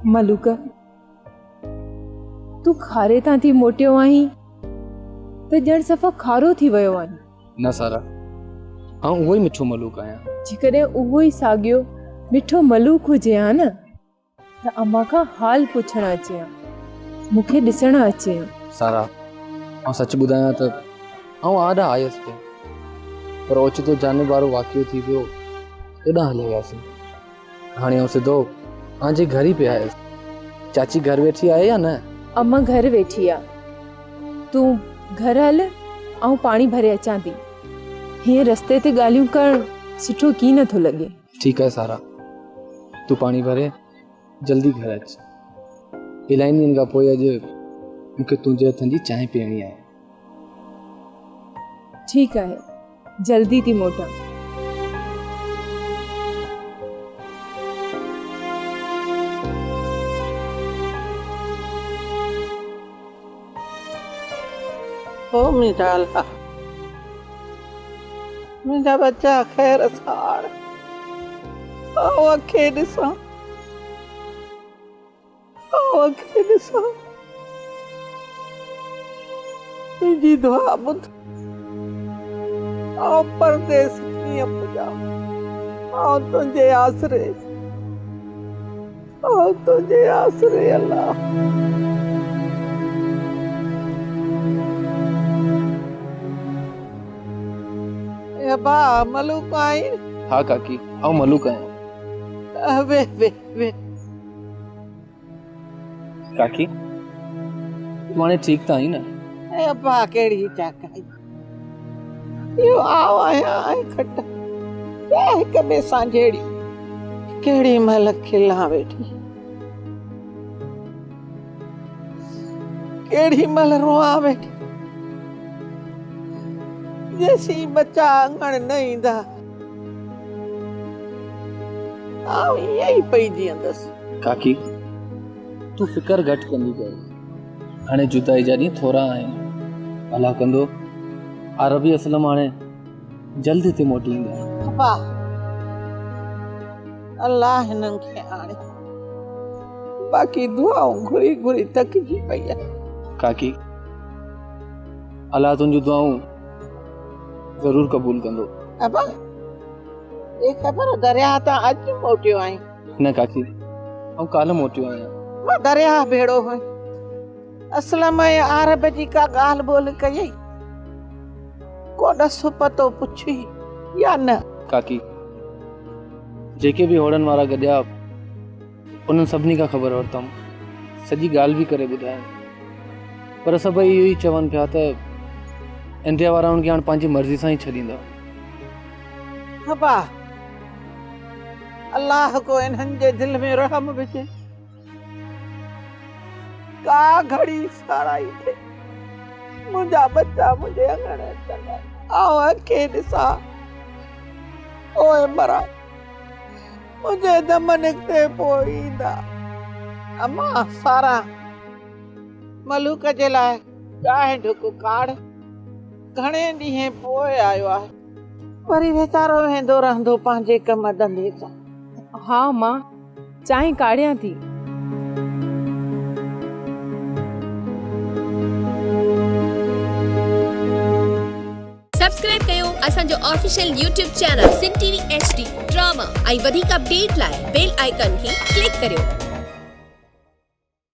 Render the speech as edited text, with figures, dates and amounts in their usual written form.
मलूक, तू खारे तां थी मोटियो आहीं त ॼण सफ़ा खारो थी वियो आहीं। न सारा, आउं उहो ई मिठो मलूक आहियां। जेकॾहिं उहो ई साॻियो मिठो मलूक हुजे हा न त अम्मा खां हाल पुछण अचे हा, मूंखे ॾिसण अचे हा। सारा, आउं सच ॿुधायां त आउं आॾा आयसि पियो, पर ओचितो जानब वारो वाक़ियो थी वियो, हेॾां हली वियासीं। हाणे आउं सिधो आंजे घर ई पिया आयसि। चाची घर वेठी आहे या न? अम्मा घर वेठी आ, तूं घर हल, आउं पाणी भरे अचां थी। हीअं रस्ते ते ॻाल्हियूं करण सुठो की नथो लॻे। ठीकु आहे सारा, तूं पाणी भरे जल्दी घर अच। इलाही ॾींहंनि खां पोइ अॼु मूंखे तुंहिंजे हथनि जी चांहि पीअणी आहे। ठीकु आहे, जल्दी थी मोटां। ओ मुंहिंजा अल्लाह, मुंहिंजा बच्चा ख़ैर सां आओ अखे ॾिसां, आओ अखे ॾिसां, तुंहिंजी दुआ ॿुध। आओ परदेस कीअं पुॼां, आओ तुंहिंजे आसरे, आओ तुंहिंजे आसरे अल्लाह। बा मलूक आई? हाँ काकी, आउं मलूक आहियां। वे वे वे काकी, तूं हाणे ठीकु त आहीं न? बा कहिड़ी चाकाई, इहो आओ आहियां ऐं खट हिक ॿिए सां जहिड़ी, केॾी महिल खिलां वेठी, केॾी महिल रोआं वेठी, जैसी बच्चा अंगण न ईंदा आउं ईअं ई पई जीअंदसि। काकी, तूं फिकर घटि कंदी कर। हाणे जुदाई जा ॾींहं थोरा आहिनि। अलाह कंदो अरबी असलम हाणे जल्द हिते मोटी ईंदा। वाह, अल्लाह हिननि खे आणे, बाक़ी दुआऊं घुरी घुरी थकिजी पई आहे। काकी, अलाह तुंहिंजूं दुआऊं ज़रूर क़बूल कंदो। अबा, ये ख़बर दरिया तां अॼु मोटियो आहीं? न काकी, आउं काल्ह मोटियो आहियां। मां दरिया भेड़ो हुई, असलम ऐं आरब जी का ॻाल्हि ॿोल कयई, को ॾसो पतो पुछी या न? काकी, जेके बि होड़नि वारा गॾिया उन्हनि सभिनी खां ख़बर वरितमि, सॼी ॻाल्हि बि करे ॿुधायो, पर सभई इहो ई चवनि पिया त इंडिया वारा उनखे हाणे पंहिंजी मर्ज़ी सां ई छॾींदा। अबा, अल्लाह को इन्हनि जे दिल में रहम विझे, का घड़ी साराई थे, मुंहिंजा बच्चा मुंहिंजे अंगण अचनि, आओ अखे ॾिसां, ओए मरा मुंहिंजे दम निकिते पोइ ईंदा। अम्मा सारा, मलूक जे लाइ चांहि ढुक काढ़, घणे ॾींहं पोइ आयो आहे, वरी वीचारो वेंदो रहंदो पंहिंजे कम धंधे सां। हाँ मां, चांहि काढ़ियां थी। सब्सक्राइब कयो असांजो official YouTube channel Singh TV HD drama ऐं वधीक अपडेट लाइ बेल आइकन खे क्लिक करियो।